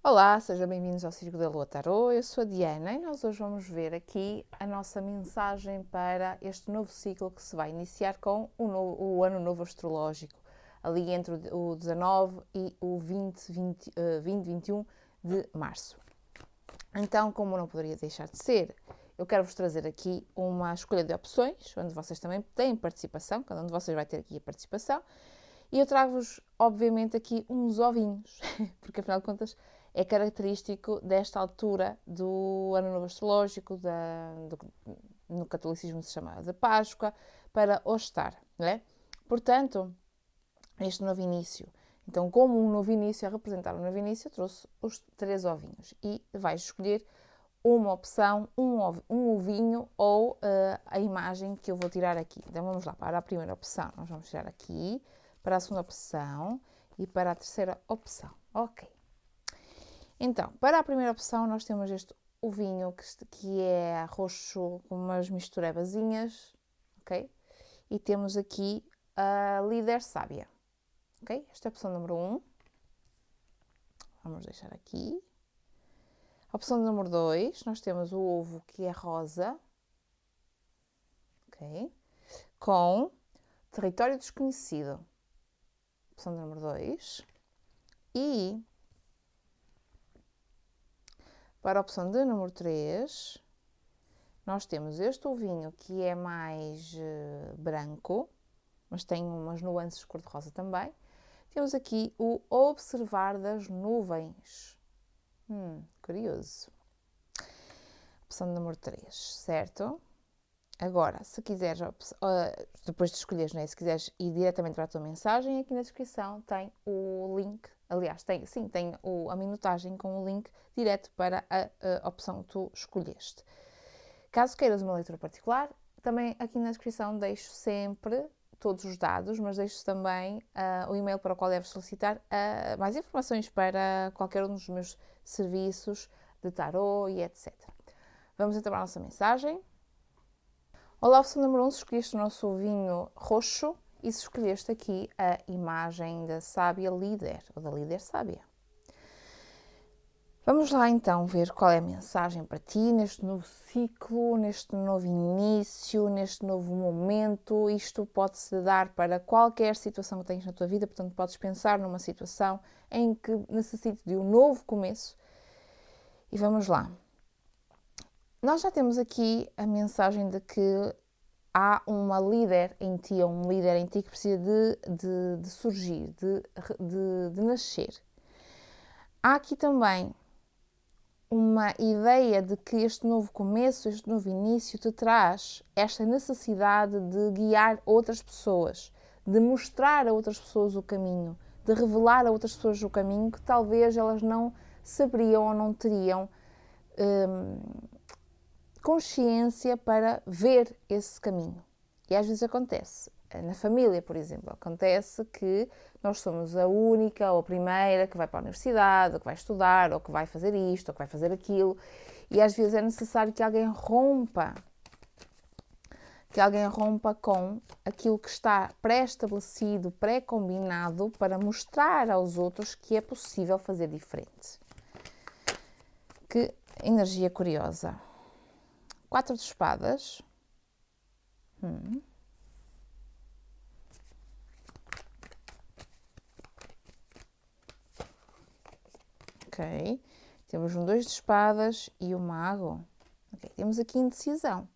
Olá, sejam bem-vindos ao Círculo da Lua Tarot. Eu sou a Diana e nós hoje vamos ver aqui a nossa mensagem para este novo ciclo que se vai iniciar com o Ano Novo Astrológico, ali entre o 19 e o 2021 de março. Então, como não poderia deixar de ser, eu quero-vos trazer aqui uma escolha de opções, onde vocês também têm participação, cada um de vocês vai ter aqui a participação, e eu trago-vos, obviamente, aqui uns ovinhos, porque afinal de contas é característico desta altura do Ano Novo Astrológico, no catolicismo se chama de Páscoa, para Ostar, não é? Portanto, este novo início. Então, como um novo início, a representar um novo início, eu trouxe os 3 ovinhos e vais escolher uma opção, um ovinho ou a imagem que eu vou tirar aqui. Então, vamos lá, para a primeira opção, nós vamos tirar aqui, para a segunda opção e para a terceira opção. Ok. Então, para a primeira opção, nós temos este ovinho que é roxo com umas misturebazinhas, ok? E temos aqui a líder sábia, ok? Esta é a opção número 1. Vamos deixar aqui. A opção número 2, nós temos o ovo que é rosa, ok? Com território desconhecido. Opção número 2. E para a opção de número 3, nós temos este ovinho que é mais branco, mas tem umas nuances cor-de-rosa também. Temos aqui o observar das nuvens. Curioso. Opção número 3, certo? Agora, se quiseres, depois de escolheres, né, se quiseres ir diretamente para a tua mensagem, aqui na descrição tem o link. Aliás, tem a minutagem com o link direto para a opção que tu escolheste. Caso queiras uma leitura particular, também aqui na descrição deixo sempre todos os dados, mas deixo também o e-mail para o qual deves solicitar mais informações para qualquer um dos meus serviços de tarot e etc. Vamos então para a nossa mensagem. Olá, opção número 1, se escolheste o nosso ovinho roxo e se escolheste aqui a imagem da sábia líder, ou da líder sábia. Vamos lá então ver qual é a mensagem para ti neste novo ciclo, neste novo início, neste novo momento. Isto pode-se dar para qualquer situação que tenhas na tua vida, portanto podes pensar numa situação em que necessites de um novo começo. E vamos lá. Nós já temos aqui a mensagem de que há uma líder em ti, ou um líder em ti que precisa de surgir, de nascer. Há aqui também uma ideia de que este novo começo, este novo início te traz esta necessidade de guiar outras pessoas, de mostrar a outras pessoas o caminho, de revelar a outras pessoas o caminho que talvez elas não saberiam ou não teriam consciência para ver esse caminho. E às vezes acontece. Na família, por exemplo, acontece que nós somos a única ou a primeira que vai para a universidade, ou que vai estudar, ou que vai fazer isto, ou que vai fazer aquilo. E às vezes é necessário que alguém rompa com aquilo que está pré-estabelecido, pré-combinado, para mostrar aos outros que é possível fazer diferente. Que energia curiosa. 4 de espadas. Ok. Temos um 2 de espadas e o mago. Okay. Temos aqui indecisão.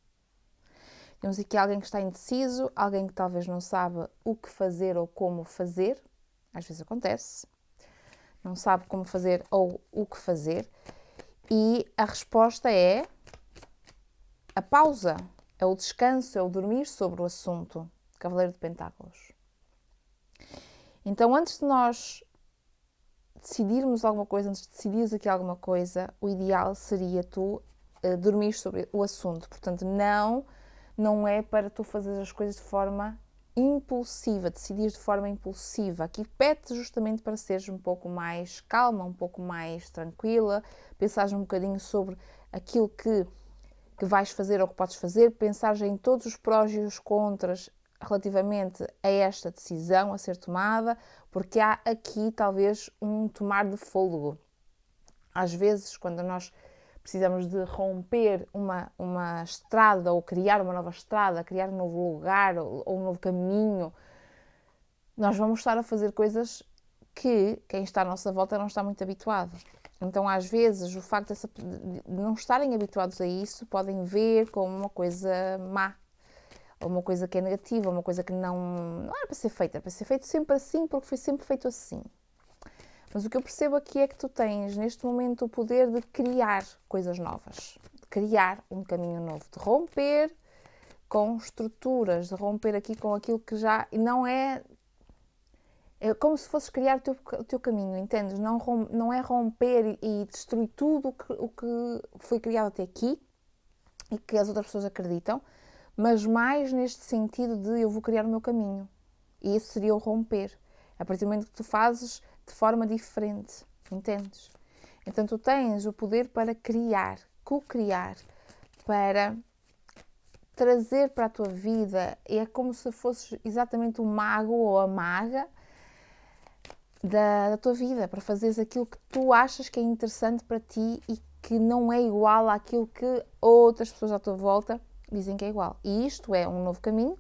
Temos aqui alguém que está indeciso, alguém que talvez não sabe o que fazer ou como fazer. Às vezes acontece. Não sabe como fazer ou o que fazer. E a resposta é a pausa, é o descanso, é o dormir sobre o assunto. Cavaleiro de Pentáculos. Então, antes de nós decidirmos alguma coisa, antes de decidires aqui alguma coisa, o ideal seria tu dormir sobre o assunto. Portanto, não é para tu fazer as coisas de forma impulsiva, decidir de forma impulsiva. Aqui pede justamente para seres um pouco mais calma, um pouco mais tranquila, pensares um bocadinho sobre aquilo que vais fazer ou que podes fazer, pensares em todos os prós e os contras relativamente a esta decisão a ser tomada, porque há aqui talvez um tomar de fôlego. Às vezes, quando nós precisamos de romper uma estrada ou criar uma nova estrada, criar um novo lugar ou um novo caminho, nós vamos estar a fazer coisas que quem está à nossa volta não está muito habituado. Então, às vezes, o facto de não estarem habituados a isso, podem ver como uma coisa má, ou uma coisa que é negativa, ou uma coisa que não é para ser feita, é para ser feito sempre assim, porque foi sempre feito assim. Mas o que eu percebo aqui é que tu tens, neste momento, o poder de criar coisas novas, de criar um caminho novo, de romper com estruturas, de romper aqui com aquilo que já não é... É como se fosses criar o teu caminho, entendes? Não é romper e destruir tudo o que foi criado até aqui e que as outras pessoas acreditam, mas mais neste sentido de eu vou criar o meu caminho. E isso seria o romper. A partir do momento que tu fazes de forma diferente, entendes? Então tu tens o poder para criar, co-criar, para trazer para a tua vida. É como se fosses exatamente o mago ou a maga da tua vida, para fazeres aquilo que tu achas que é interessante para ti e que não é igual àquilo que outras pessoas à tua volta dizem que é igual. E isto é um novo caminho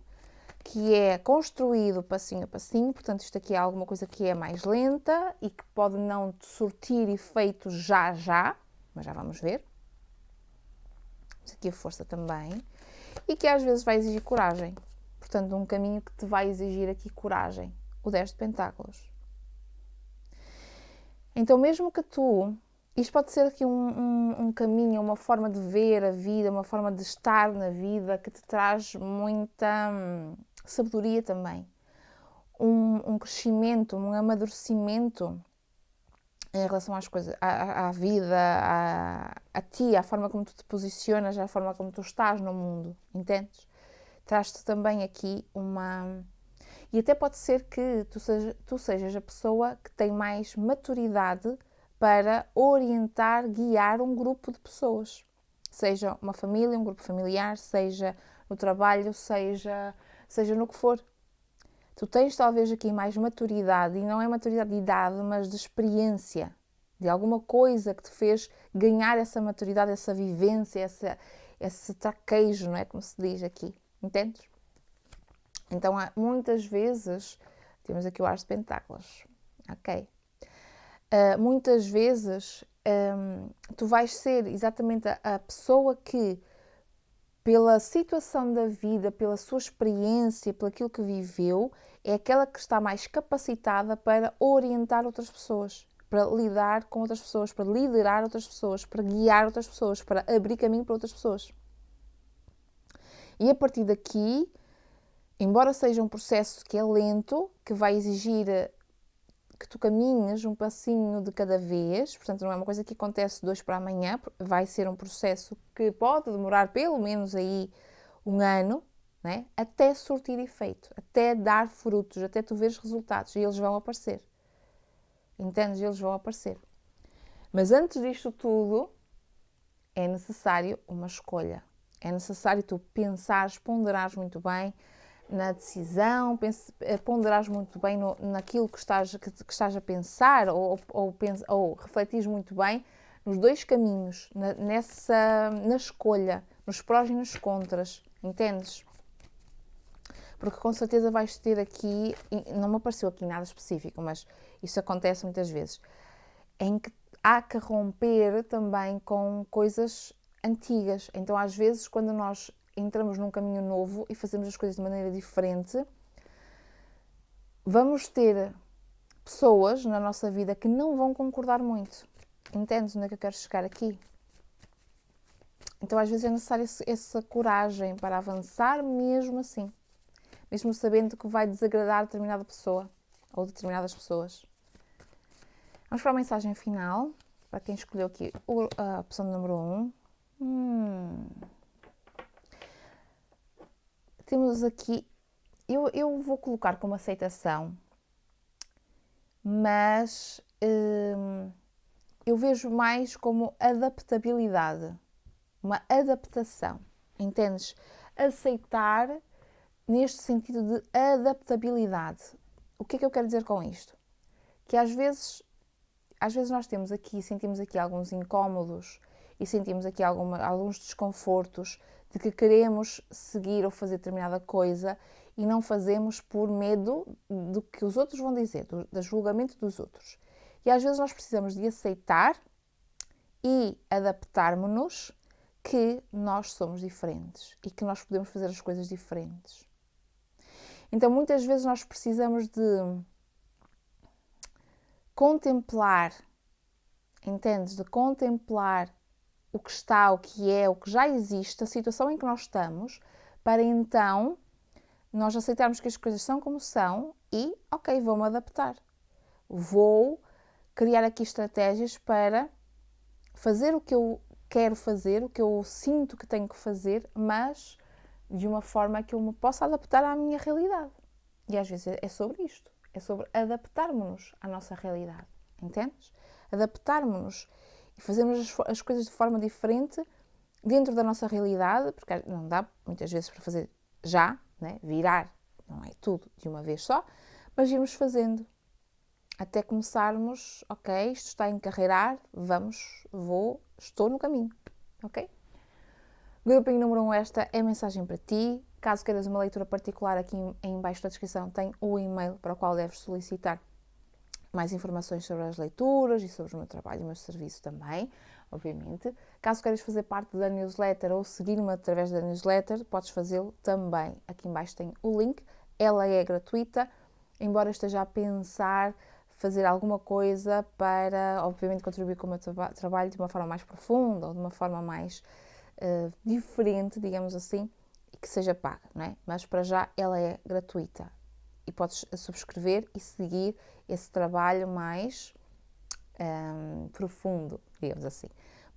que é construído passinho a passinho, portanto isto aqui é alguma coisa que é mais lenta e que pode não surtir efeito já, mas já vamos ver. Temos aqui a força também. E que às vezes vai exigir coragem. Portanto, um caminho que te vai exigir aqui coragem. O 10 de Pentáculos. Então, mesmo que tu... Isto pode ser aqui um caminho, uma forma de ver a vida, uma forma de estar na vida que te traz muita sabedoria também. Um crescimento, um amadurecimento em relação às coisas, à vida, a ti, à forma como tu te posicionas, à forma como tu estás no mundo, entendes? Traz-te também aqui uma... E até pode ser que tu sejas a pessoa que tem mais maturidade para orientar, guiar um grupo de pessoas. Seja uma família, um grupo familiar, seja no trabalho, seja no que for. Tu tens talvez aqui mais maturidade, e não é maturidade de idade, mas de experiência, de alguma coisa que te fez ganhar essa maturidade, essa vivência, esse traquejo, não é como se diz aqui, entendes? Então, muitas vezes, temos aqui o As de Pentáculos, ok? Muitas vezes, tu vais ser exatamente a pessoa que, pela situação da vida, pela sua experiência, pelo aquilo que viveu, é aquela que está mais capacitada para orientar outras pessoas, para lidar com outras pessoas, para liderar outras pessoas, para guiar outras pessoas, para abrir caminho para outras pessoas. E a partir daqui, embora seja um processo que é lento, que vai exigir que tu caminhes um passinho de cada vez, portanto não é uma coisa que acontece de hoje para amanhã, vai ser um processo que pode demorar pelo menos aí um ano, né? Até surtir efeito, até dar frutos, até tu veres resultados, e eles vão aparecer. Entendes? Eles vão aparecer. Mas antes disto tudo, é necessário uma escolha. É necessário tu pensares, ponderares muito bem na decisão, ponderares muito bem naquilo que estás a pensar ou refletires muito bem nos dois caminhos, na escolha, nos prós e nos contras, entendes? Porque com certeza vais ter aqui, não me apareceu aqui nada específico, mas isso acontece muitas vezes, em que há que romper também com coisas antigas. Então às vezes quando nós entramos num caminho novo e fazemos as coisas de maneira diferente, vamos ter pessoas na nossa vida que não vão concordar muito. Entendes onde é que eu quero chegar aqui? Então às vezes é necessária essa coragem para avançar mesmo assim. Mesmo sabendo que vai desagradar determinada pessoa ou determinadas pessoas. Vamos para a mensagem final, para quem escolheu aqui a opção número 1. Temos aqui, eu vou colocar como aceitação, mas eu vejo mais como adaptabilidade, uma adaptação, entendes? Aceitar neste sentido de adaptabilidade. O que é que eu quero dizer com isto? Que às vezes às vezes nós sentimos aqui alguns incómodos e sentimos aqui alguns desconfortos de que queremos seguir ou fazer determinada coisa e não fazemos por medo do que os outros vão dizer, do julgamento dos outros. E às vezes nós precisamos de aceitar e adaptarmos-nos que nós somos diferentes e que nós podemos fazer as coisas diferentes. Então, muitas vezes nós precisamos de contemplar, entendes? De contemplar o que está, o que é, o que já existe, a situação em que nós estamos, para então nós aceitarmos que as coisas são como são e, ok, vou-me adaptar. Vou criar aqui estratégias para fazer o que eu quero fazer, o que eu sinto que tenho que fazer, mas de uma forma que eu me possa adaptar à minha realidade. E às vezes é sobre isto, é sobre adaptarmos-nos à nossa realidade, entendes? Adaptarmos-nos e fazermos as coisas de forma diferente dentro da nossa realidade, porque não dá muitas vezes para fazer já, né? Virar, não é tudo de uma vez só, mas irmos fazendo até começarmos, ok, isto está a encarreirar, estou no caminho, ok? Grupinho número 1, esta é a mensagem para ti. Caso queiras uma leitura particular, aqui em baixo da descrição tem o e-mail para o qual deves solicitar mais informações sobre as leituras e sobre o meu trabalho e o meu serviço também, obviamente. Caso queiras fazer parte da newsletter ou seguir-me através da newsletter, podes fazê-lo também. Aqui em baixo tem o link, ela é gratuita, embora esteja a pensar fazer alguma coisa para, obviamente, contribuir com o meu trabalho de uma forma mais profunda ou de uma forma mais diferente, digamos assim, e que seja paga, não é? Mas para já ela é gratuita e podes subscrever e seguir esse trabalho mais profundo, digamos assim.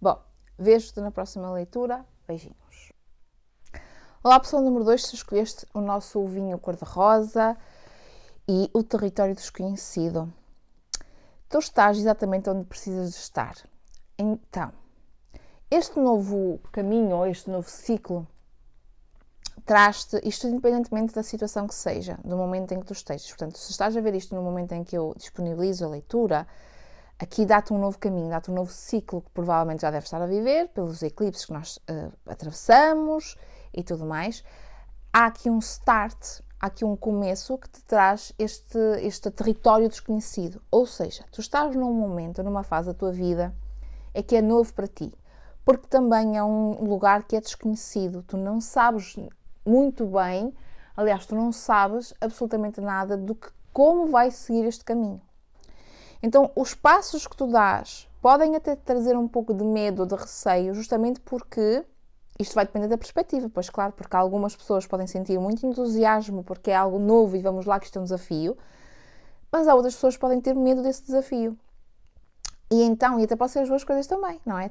Bom, vejo-te na próxima leitura. Beijinhos. Olá, pessoa número 2, se escolheste o nosso vinho cor-de-rosa e o território desconhecido. Tu estás exatamente onde precisas de estar. Então, este novo caminho ou este novo ciclo traz-te, isto independentemente da situação que seja, do momento em que tu estejas. Portanto, se estás a ver isto no momento em que eu disponibilizo a leitura, aqui dá-te um novo caminho, dá-te um novo ciclo que provavelmente já deves estar a viver, pelos eclipses que nós atravessamos e tudo mais. Há aqui um start, há aqui um começo que te traz este território desconhecido. Ou seja, tu estás num momento, numa fase da tua vida, é que é novo para ti. Porque também é um lugar que é desconhecido. Tu não sabes muito bem, aliás, tu não sabes absolutamente nada como vai seguir este caminho. Então, os passos que tu dás podem até te trazer um pouco de medo, de receio, justamente porque isto vai depender da perspectiva, pois claro, porque algumas pessoas podem sentir muito entusiasmo porque é algo novo e vamos lá que isto é um desafio, mas há outras pessoas que podem ter medo desse desafio. E então, e até pode ser as duas coisas também, não é?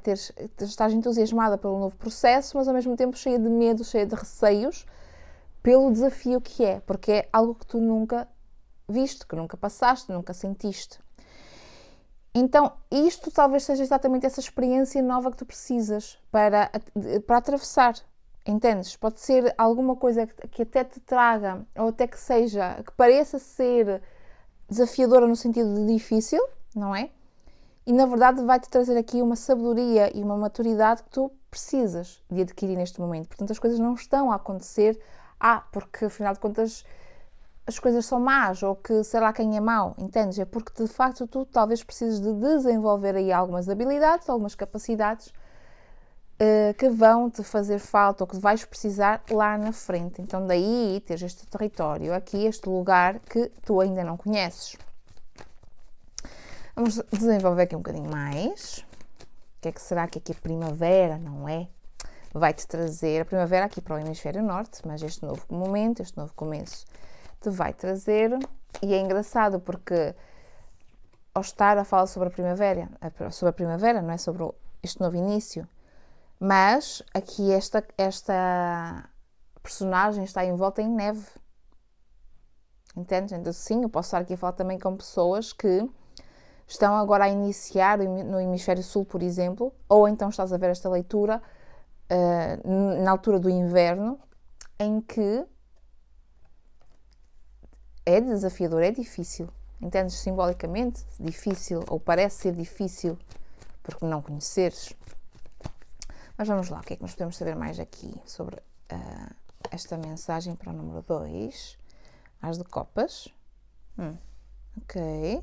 Estás entusiasmada pelo novo processo, mas ao mesmo tempo cheia de medo, cheia de receios pelo desafio que é, porque é algo que tu nunca viste, que nunca passaste, nunca sentiste. Então, isto talvez seja exatamente essa experiência nova que tu precisas para atravessar, entendes? Pode ser alguma coisa que até te traga, ou até que pareça ser desafiadora no sentido de difícil, não é? E na verdade vai-te trazer aqui uma sabedoria e uma maturidade que tu precisas de adquirir neste momento. Portanto, as coisas não estão a acontecer, porque afinal de contas as coisas são más, ou que sei lá quem é mau, entendes? É porque de facto tu talvez precises de desenvolver aí algumas habilidades, algumas capacidades que vão te fazer falta, ou que vais precisar lá na frente. Então daí teres este território aqui, este lugar que tu ainda não conheces. Vamos desenvolver aqui um bocadinho mais. O que é que será que aqui a primavera, não é? Vai-te trazer a primavera aqui para o hemisfério norte, mas este novo momento, este novo começo te vai trazer, e é engraçado porque ao estar a falar sobre a primavera, não é sobre este novo início, mas aqui esta personagem está envolta em neve, entendes? Então sim, eu posso estar aqui a falar também com pessoas que estão agora a iniciar no hemisfério sul, por exemplo, ou então estás a ver esta leitura na altura do inverno, em que é desafiador, é difícil, Entendes? Simbolicamente, difícil, ou parece ser difícil, porque não conheceres. Mas vamos lá, o que é que nós podemos saber mais aqui sobre esta mensagem para o número 2? As de copas. Ok.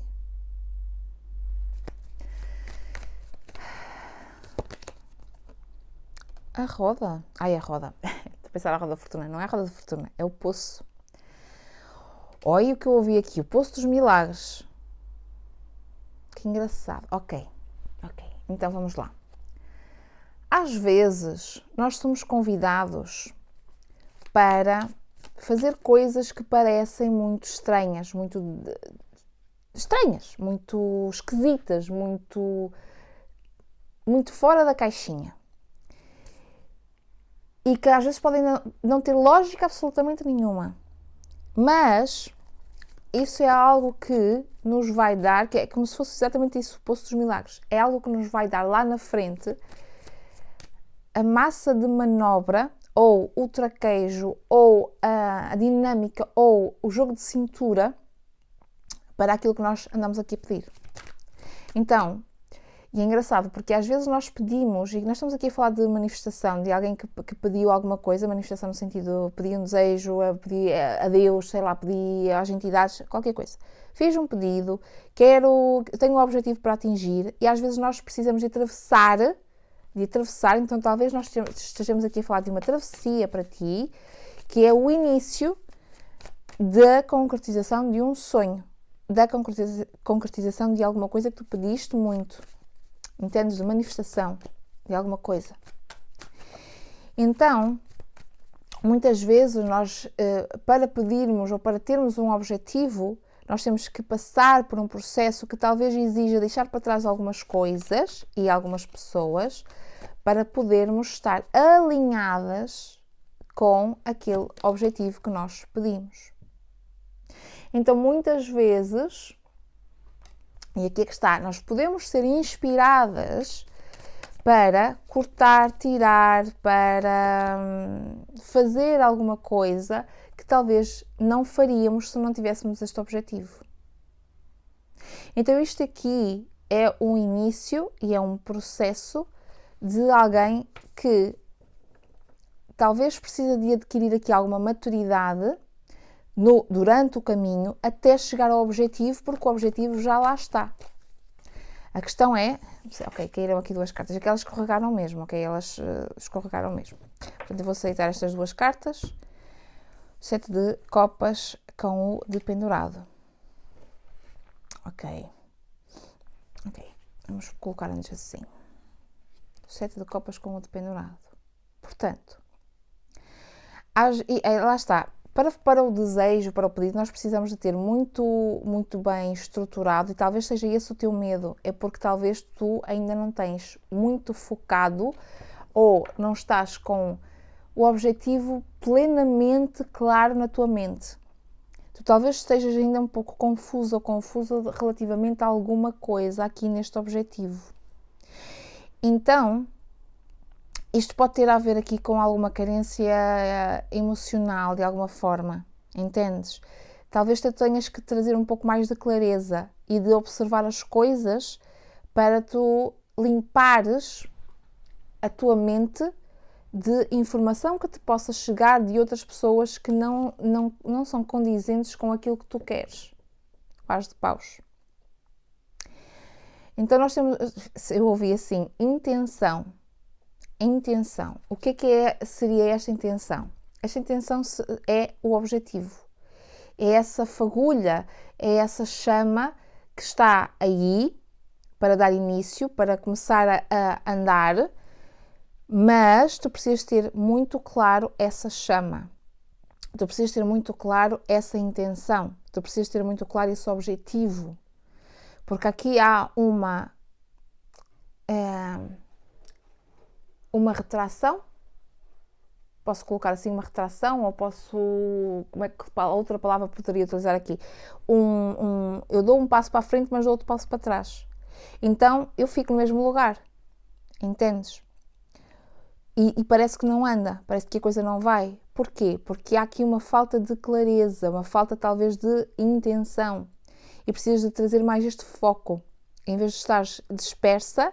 A roda. Ai, a roda. Estou a pensar na roda da fortuna. Não é a roda da fortuna, é o poço. Olha o que eu ouvi aqui, o poço dos milagres. Que engraçado. Ok. Então vamos lá. Às vezes, nós somos convidados para fazer coisas que parecem muito estranhas, muito esquisitas, muito fora da caixinha. E que às vezes podem não ter lógica absolutamente nenhuma. Mas isso é algo que nos vai dar, que é como se fosse exatamente isso, o Poço dos Milagres. É algo que nos vai dar lá na frente a massa de manobra, ou o traquejo, ou a dinâmica, ou o jogo de cintura para aquilo que nós andamos aqui a pedir. Então, e é engraçado, porque às vezes nós pedimos, e nós estamos aqui a falar de manifestação, de alguém que pediu alguma coisa, manifestação no sentido, pedir um desejo, pedir a Deus, sei lá, pedir às entidades, qualquer coisa. Fiz um pedido, tenho um objetivo para atingir, e às vezes nós precisamos de atravessar, então talvez nós estejamos aqui a falar de uma travessia para ti, que é o início da concretização de um sonho, da concretização de alguma coisa que tu pediste muito. Entendes? De manifestação de alguma coisa. Então, muitas vezes nós, para pedirmos ou para termos um objetivo, nós temos que passar por um processo que talvez exija deixar para trás algumas coisas e algumas pessoas para podermos estar alinhadas com aquele objetivo que nós pedimos. Então, muitas vezes, e aqui é que está, nós podemos ser inspiradas para cortar, tirar, para fazer alguma coisa que talvez não faríamos se não tivéssemos este objetivo. Então isto aqui é um início e é um processo de alguém que talvez precisa de adquirir aqui alguma maturidade durante o caminho até chegar ao objetivo, porque o objetivo já lá está. A questão é, ok, caíram aqui 2 cartas, aquelas escorregaram mesmo, ok, elas escorregaram mesmo. Portanto, eu vou aceitar estas 2 cartas, 7 de copas com o de pendurado. Ok, vamos colocar antes assim. 7 de copas com o de pendurado. Portanto, lá está. Para o desejo, para o pedido, nós precisamos de ter muito bem estruturado, e talvez seja esse o teu medo, é porque talvez tu ainda não tens muito focado ou não estás com o objetivo plenamente claro na tua mente. Tu talvez estejas ainda um pouco confuso ou confusa relativamente a alguma coisa aqui neste objetivo. Então, isto pode ter a ver aqui com alguma carência emocional, de alguma forma, entendes? Talvez tu tenhas que trazer um pouco mais de clareza e de observar as coisas para tu limpares a tua mente de informação que te possa chegar de outras pessoas que não são condizentes com aquilo que tu queres. As de paus. Então nós temos, eu ouvi assim, intenção. O que seria esta intenção? Esta intenção é o objetivo. É essa fagulha, é essa chama que está aí para dar início, para começar a andar, mas tu precisas ter muito claro essa chama. Tu precisas ter muito claro essa intenção. Tu precisas ter muito claro esse objetivo. Porque aqui há uma retração, posso colocar assim uma retração, ou posso, como é que a outra palavra poderia utilizar aqui? Eu dou um passo para a frente, mas dou outro passo para trás. Então, eu fico no mesmo lugar, entendes? E parece que não anda, parece que a coisa não vai. Porquê? Porque há aqui uma falta de clareza, uma falta talvez de intenção. e precisas de trazer mais este foco. Em vez de estares dispersa,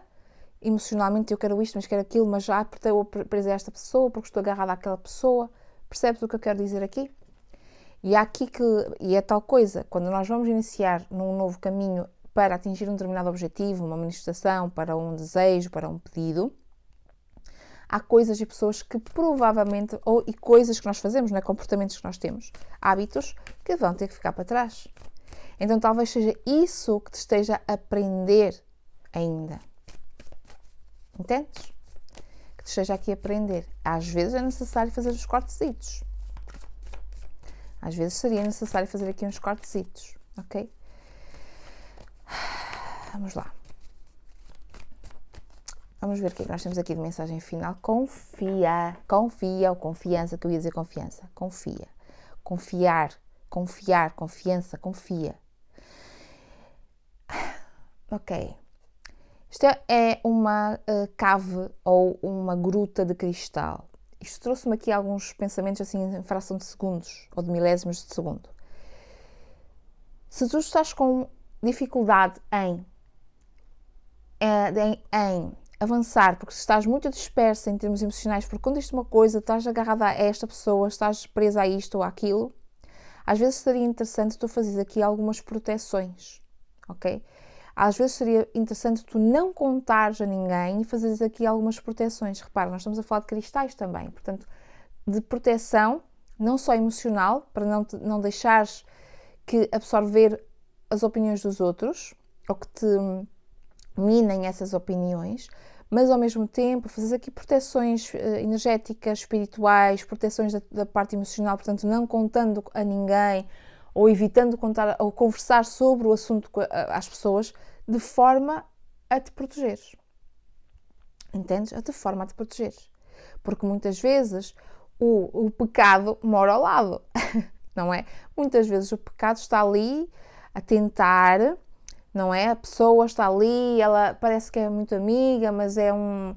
emocionalmente eu quero isto, mas quero aquilo, mas já estou presa a esta pessoa, porque estou agarrada àquela pessoa. Percebes o que eu quero dizer aqui? E é tal coisa, quando nós vamos iniciar num novo caminho para atingir um determinado objetivo, uma manifestação, para um desejo, para um pedido, há coisas e pessoas que provavelmente, e coisas que nós fazemos, não é? Comportamentos que nós temos, hábitos, que vão ter que ficar para trás. Então talvez seja isso que te esteja a aprender ainda. Entendes? Que te esteja aqui a aprender. Às vezes é necessário fazer os cortecitos. Às vezes seria necessário fazer aqui uns cortecitos, ok? Vamos lá. Vamos ver o que nós temos aqui de mensagem final. Confia, ou confiança, que eu ia dizer confiança. Confia. Confiar, confiança, confia. Ok. Isto é uma cave ou uma gruta de cristal. Isto trouxe-me aqui alguns pensamentos assim em fração de segundos ou de milésimos de segundo. Se tu estás com dificuldade em avançar, porque se estás muito dispersa em termos emocionais, porque quando isto é uma coisa, estás agarrada a esta pessoa, estás presa a isto ou àquilo, às vezes seria interessante tu fazeres aqui algumas proteções, ok? Às vezes seria interessante tu não contares a ninguém e fazeres aqui algumas proteções. Repara, nós estamos a falar de cristais também, portanto, de proteção, não só emocional, para não deixares que absorver as opiniões dos outros, ou que te minem essas opiniões, mas ao mesmo tempo fazeres aqui proteções energéticas, espirituais, proteções da parte emocional, portanto, não contando a ninguém, ou evitando contar ou conversar sobre o assunto às pessoas, de forma a te protegeres. Entendes? De forma a te protegeres. Porque muitas vezes o pecado mora ao lado, não é? Muitas vezes o pecado está ali a tentar, não é? A pessoa está ali, ela parece que é muito amiga, mas é um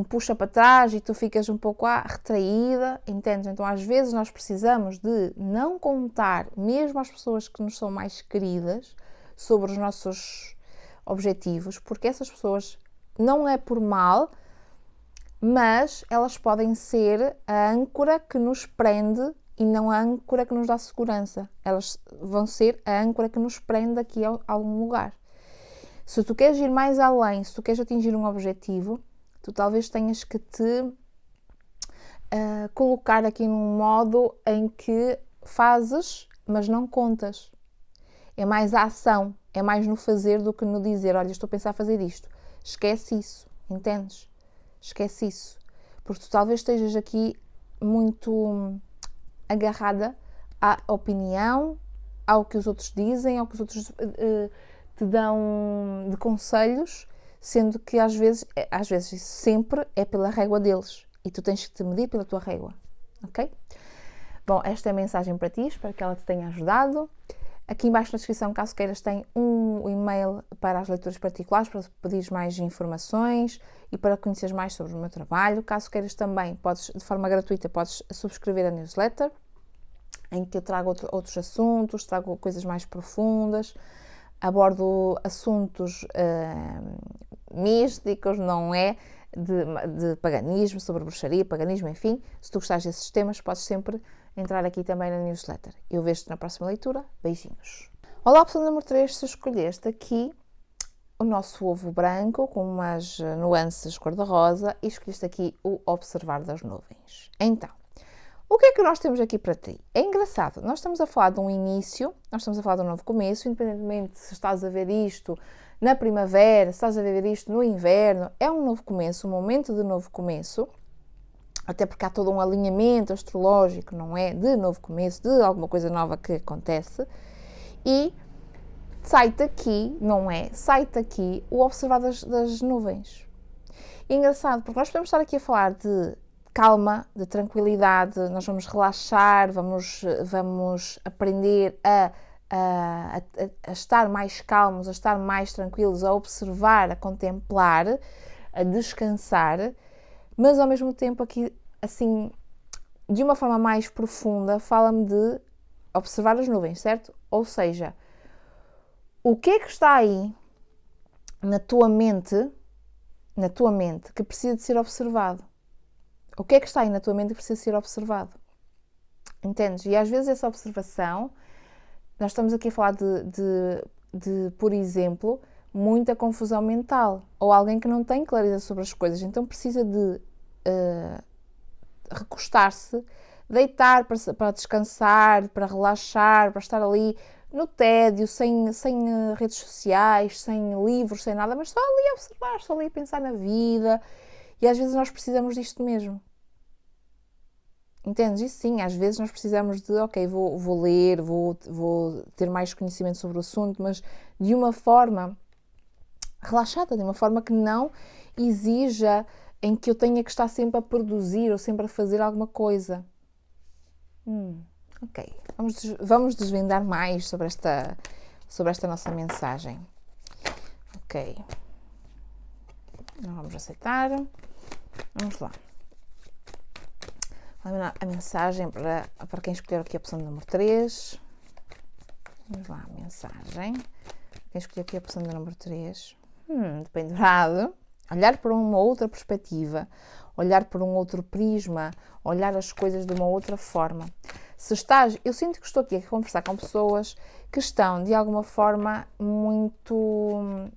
puxa para trás e tu ficas um pouco retraída, entendes? Então às vezes nós precisamos de não contar, mesmo às pessoas que nos são mais queridas, sobre os nossos objetivos, porque essas pessoas não é por mal, mas elas podem ser a âncora que nos prende e não a âncora que nos dá segurança. Elas vão ser a âncora que nos prende aqui a algum lugar. Se tu queres ir mais além, se tu queres atingir um objetivo, tu talvez tenhas que te colocar aqui num modo em que fazes, mas não contas. É mais a ação, é mais no fazer do que no dizer, olha, estou a pensar fazer isto. Esquece isso, entendes? Esquece isso. Porque tu talvez estejas aqui muito agarrada à opinião, ao que os outros dizem, ao que os outros te dão de conselhos, sendo que às vezes isso sempre é pela régua deles e tu tens que te medir pela tua régua, ok? Bom, esta é a mensagem para ti, espero que ela te tenha ajudado. Aqui embaixo na descrição, caso queiras, tem um e-mail para as leituras particulares, para pedir mais informações e para conheceres mais sobre o meu trabalho. Caso queiras também, de forma gratuita, podes subscrever a newsletter, em que eu trago outros assuntos, trago coisas mais profundas, abordo assuntos místicos, não é? De paganismo, sobre bruxaria, paganismo, enfim. Se tu gostares desses temas, podes sempre entrar aqui também na newsletter. Eu vejo-te na próxima leitura. Beijinhos. Olá, opção número 3, se escolheste aqui o nosso ovo branco com umas nuances cor-de-rosa e escolheste aqui o observar das nuvens. Então, o que é que nós temos aqui para ti? É engraçado, nós estamos a falar de um início, nós estamos a falar de um novo começo, independentemente se estás a ver isto na primavera, se estás a ver isto no inverno, é um novo começo, um momento de novo começo, até porque há todo um alinhamento astrológico, não é? De novo começo, de alguma coisa nova que acontece, e sai-te aqui, não é? Sai-te aqui o observar das nuvens. E é engraçado, porque nós podemos estar aqui a falar de calma, de tranquilidade, nós vamos relaxar, vamos aprender a estar mais calmos, a estar mais tranquilos, a observar, a contemplar, a descansar, mas ao mesmo tempo aqui, assim, de uma forma mais profunda, fala-me de observar as nuvens, certo? Ou seja, O que é que está aí na tua mente, que precisa de ser observado? O que é que está aí na tua mente que precisa de ser observado? Entendes? E às vezes essa observação, nós estamos aqui a falar de por exemplo, muita confusão mental, ou alguém que não tem clareza sobre as coisas, então precisa de recostar-se, deitar para descansar, para relaxar, para estar ali no tédio, sem redes sociais, sem livros, sem nada, mas só ali a observar, só ali a pensar na vida. E às vezes nós precisamos disto mesmo. Entendes? E sim, às vezes nós precisamos de, ok, vou ler, vou ter mais conhecimento sobre o assunto, mas de uma forma relaxada, de uma forma que não exija em que eu tenha que estar sempre a produzir ou sempre a fazer alguma coisa. Ok, vamos desvendar mais sobre esta nossa mensagem. Ok, não vamos aceitar. Vamos lá. A mensagem para quem escolher aqui a opção número 3. Vamos lá, a mensagem. Quem escolher aqui a opção número 3. Pendurado. Olhar por uma outra perspectiva. Olhar por um outro prisma. Olhar as coisas de uma outra forma. Eu sinto que estou aqui a conversar com pessoas que estão, de alguma forma, muito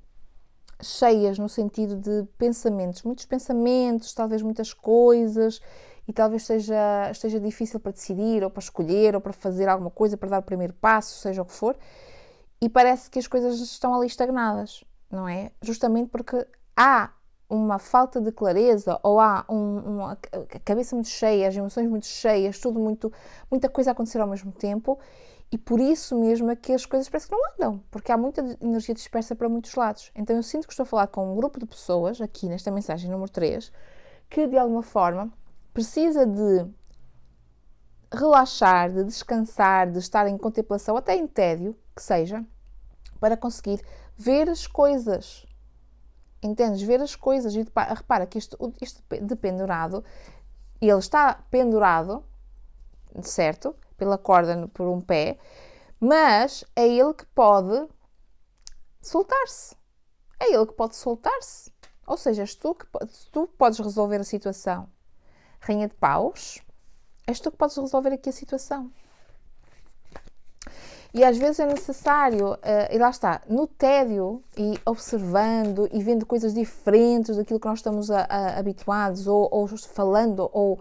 cheias no sentido de pensamentos. Muitos pensamentos, talvez muitas coisas... E talvez esteja difícil para decidir, ou para escolher, ou para fazer alguma coisa, para dar o primeiro passo, seja o que for. E parece que as coisas estão ali estagnadas, não é? Justamente porque há uma falta de clareza, ou há a cabeça muito cheia, as emoções muito cheias, muita coisa a acontecer ao mesmo tempo. E por isso mesmo é que as coisas parece que não andam, porque há muita energia dispersa para muitos lados. Então eu sinto que estou a falar com um grupo de pessoas, aqui nesta mensagem número 3, que de alguma forma... precisa de relaxar, de descansar, de estar em contemplação, até em tédio, que seja, para conseguir ver as coisas. Entendes? Ver as coisas. E repara que isto de pendurado, ele está pendurado, certo? Pela corda, por um pé, mas é ele que pode soltar-se. É ele que pode soltar-se. Ou seja, tu podes resolver a situação. Rainha de Paus, és tu que podes resolver aqui a situação. E às vezes é necessário, e lá está, no tédio, e observando e vendo coisas diferentes daquilo que nós estamos habituados, ou falando, ou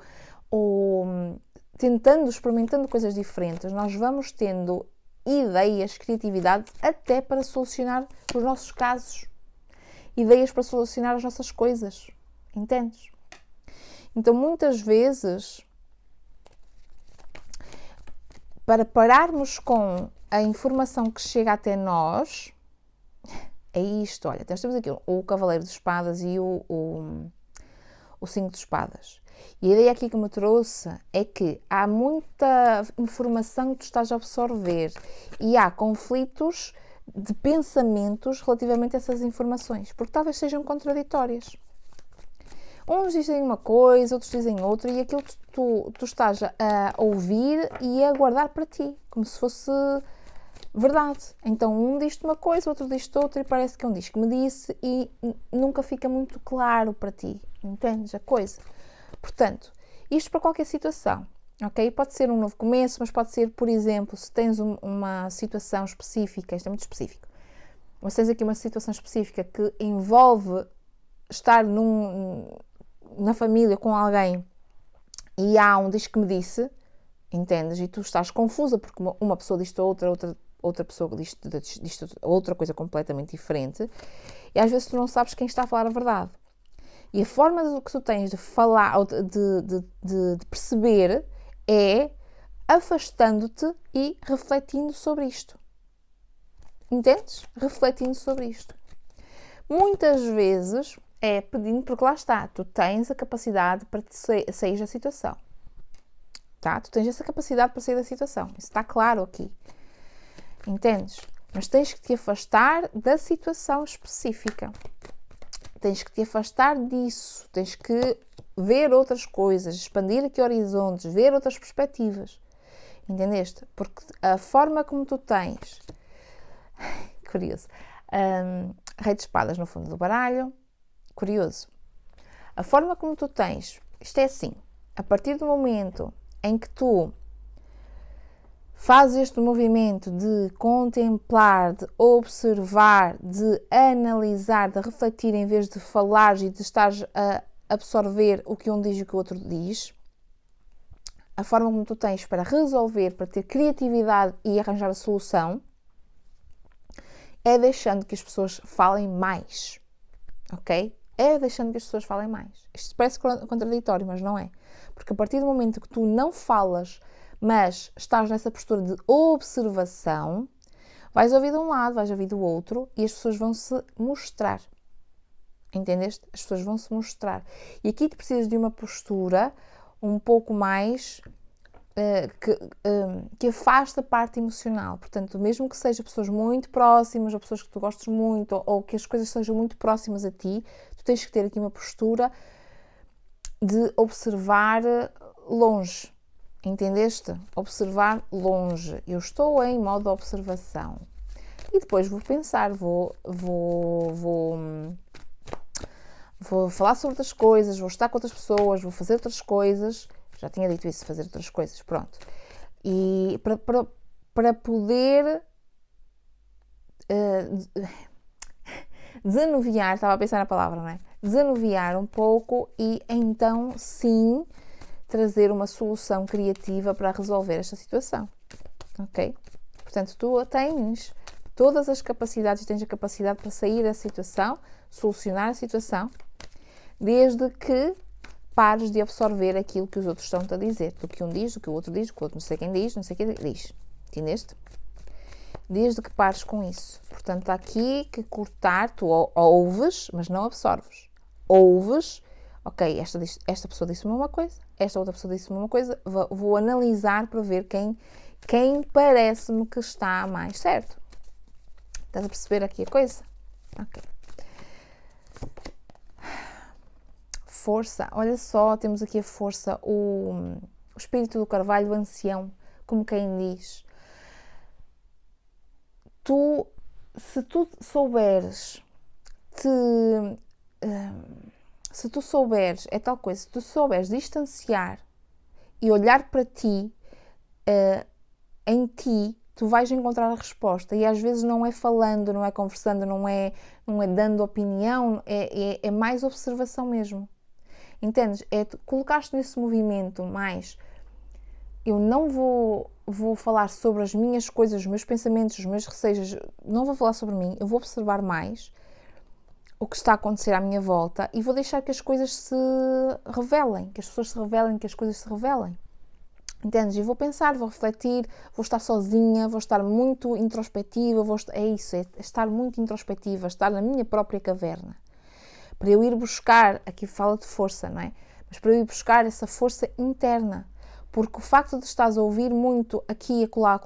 tentando, experimentando coisas diferentes, nós vamos tendo ideias, criatividade, até para solucionar os nossos casos. Ideias para solucionar as nossas coisas. Entendes? Então, muitas vezes, para pararmos com a informação que chega até nós, é isto. Olha, nós temos aqui o Cavaleiro de Espadas e o 5 de Espadas. E a ideia aqui que me trouxe é que há muita informação que tu estás a absorver e há conflitos de pensamentos relativamente a essas informações, porque talvez sejam contraditórias. Uns dizem uma coisa, outros dizem outra, e aquilo que tu estás a ouvir e a guardar para ti, como se fosse verdade. Então um diz-te uma coisa, outro diz-te outra, e parece que um diz que me disse, e nunca fica muito claro para ti, entendes a coisa? Portanto, isto para qualquer situação, ok? Pode ser um novo começo, mas pode ser, por exemplo, se tens uma situação específica, isto é muito específico, mas tens aqui uma situação específica que envolve estar na família com alguém e há um diz que me disse, entendes? E tu estás confusa porque uma pessoa diz-te outra pessoa diz-te outra coisa completamente diferente, e às vezes tu não sabes quem está a falar a verdade. E a forma que tu tens de falar, ou de perceber, é afastando-te e refletindo sobre isto. Entendes? Refletindo sobre isto. Muitas vezes é pedindo, porque lá está, tu tens a capacidade para sair da situação. Tá? Tu tens essa capacidade para sair da situação. Isso está claro aqui. Entendes? Mas tens que te afastar da situação específica. Tens que te afastar disso. Tens que ver outras coisas, expandir aqui horizontes, ver outras perspectivas. Entendeste? Porque a forma como tu tens Curioso. Rei de espadas no fundo do baralho. Curioso. A forma como tu tens, isto é assim, a partir do momento em que tu fazes este movimento de contemplar, de observar, de analisar, de refletir em vez de falar e de estar a absorver o que um diz e o que o outro diz, a forma como tu tens para resolver, para ter criatividade e arranjar a solução, é deixando que as pessoas falem mais, ok? É deixando que as pessoas falem mais. Isto parece contraditório, mas não é. Porque a partir do momento que tu não falas, mas estás nessa postura de observação, vais ouvir de um lado, vais ouvir do outro e as pessoas vão se mostrar. Entendeste? As pessoas vão se mostrar. E aqui tu precisas de uma postura um pouco mais que afasta a parte emocional. Portanto, mesmo que sejam pessoas muito próximas, ou pessoas que tu gostes muito, ou que as coisas sejam muito próximas a ti, tu tens que ter aqui uma postura de observar longe. Entendeste? Observar longe. Eu estou em modo observação. E depois vou pensar, vou falar sobre outras coisas, vou estar com outras pessoas, vou fazer outras coisas. Já tinha dito isso, fazer outras coisas, pronto. E para poder desanuviar, estava a pensar na palavra, não é? Desanuviar um pouco e então sim trazer uma solução criativa para resolver esta situação, ok? Portanto, tu tens todas as capacidades, tens a capacidade para sair da situação, solucionar a situação, desde que pares de absorver aquilo que os outros estão-te a dizer, do que um diz, do que o outro diz, do que o outro não sei quem diz, não sei quem diz, entendeste? Desde que pares com isso. Portanto, há aqui que cortar, tu ouves, mas não absorves. Ouves, ok, esta pessoa disse-me uma coisa, esta outra pessoa disse-me uma coisa, vou analisar para ver quem parece-me que está mais certo. Estás a perceber aqui a coisa? Ok. Força, olha só, temos aqui a força, o espírito do carvalho, o ancião, como quem diz. Se tu souberes é tal coisa, se tu souberes distanciar e olhar para ti, em ti, tu vais encontrar a resposta. E às vezes não é falando, não é conversando, não é dando opinião, é mais observação mesmo. Entendes? Colocar-te nesse movimento mais, eu não vou falar sobre as minhas coisas, os meus pensamentos, os meus receios, não vou falar sobre mim, eu vou observar mais o que está a acontecer à minha volta e vou deixar que as coisas se revelem, que as pessoas se revelem, que as coisas se revelem. Entendes? Eu vou pensar, vou refletir, vou estar sozinha, vou estar muito introspectiva, é estar muito introspectiva, estar na minha própria caverna. Para eu ir buscar, aqui fala de força, não é? Mas para eu ir buscar essa força interna. Porque o facto de estares a ouvir muito aqui, acolá,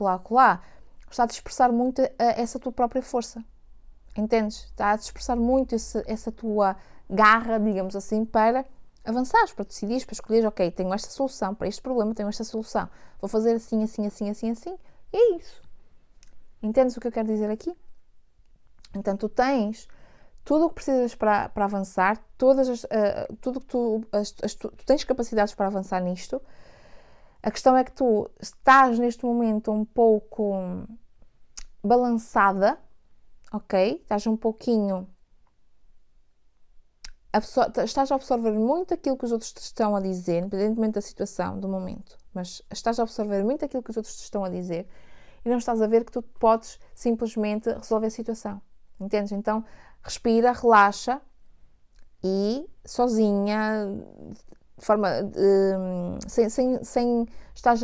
está a dispersar muito essa tua própria força. Entendes? Está a dispersar muito essa tua garra, digamos assim, para avançares, para decidir, para escolheres, ok, tenho esta solução, para este problema tenho esta solução. Vou fazer assim, assim, assim, assim, assim. E é isso. Entendes o que eu quero dizer aqui? Então, tu tens tudo o que precisas para avançar, tudo que tu tens capacidades para avançar nisto. A questão é que tu estás neste momento um pouco balançada, ok? Estás um pouquinho... estás a absorver muito aquilo que os outros te estão a dizer, independentemente da situação, do momento. Mas estás a absorver muito aquilo que os outros te estão a dizer e não estás a ver que tu podes simplesmente resolver a situação. Entendes? Então, respira, relaxa e sozinha, de forma sem estar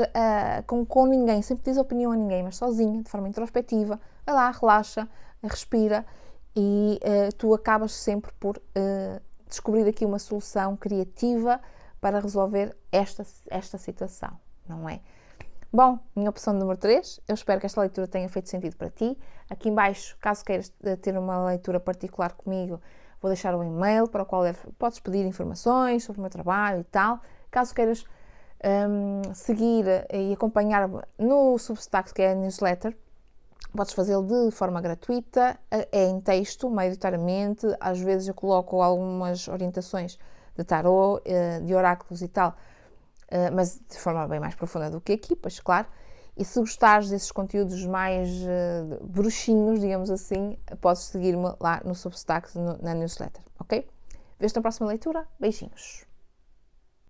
com ninguém, sem pedir opinião a ninguém, mas sozinha, de forma introspectiva, vai lá, relaxa, respira e tu acabas sempre por descobrir aqui uma solução criativa para resolver esta situação, não é? Bom, minha opção número 3, eu espero que esta leitura tenha feito sentido para ti. Aqui em baixo, caso queiras ter uma leitura particular comigo, vou deixar um e-mail para o qual podes pedir informações sobre o meu trabalho e tal. Caso queiras seguir e acompanhar-me no Substack, que é a newsletter, Podes fazê-lo de forma gratuita, é em texto, maioritariamente. Às vezes eu coloco algumas orientações de tarô, de oráculos e tal, mas de forma bem mais profunda do que aqui, pois claro. E se gostares desses conteúdos mais bruxinhos, digamos assim, podes seguir-me lá no Substack, na newsletter, ok? Vejo-te na próxima leitura. Beijinhos!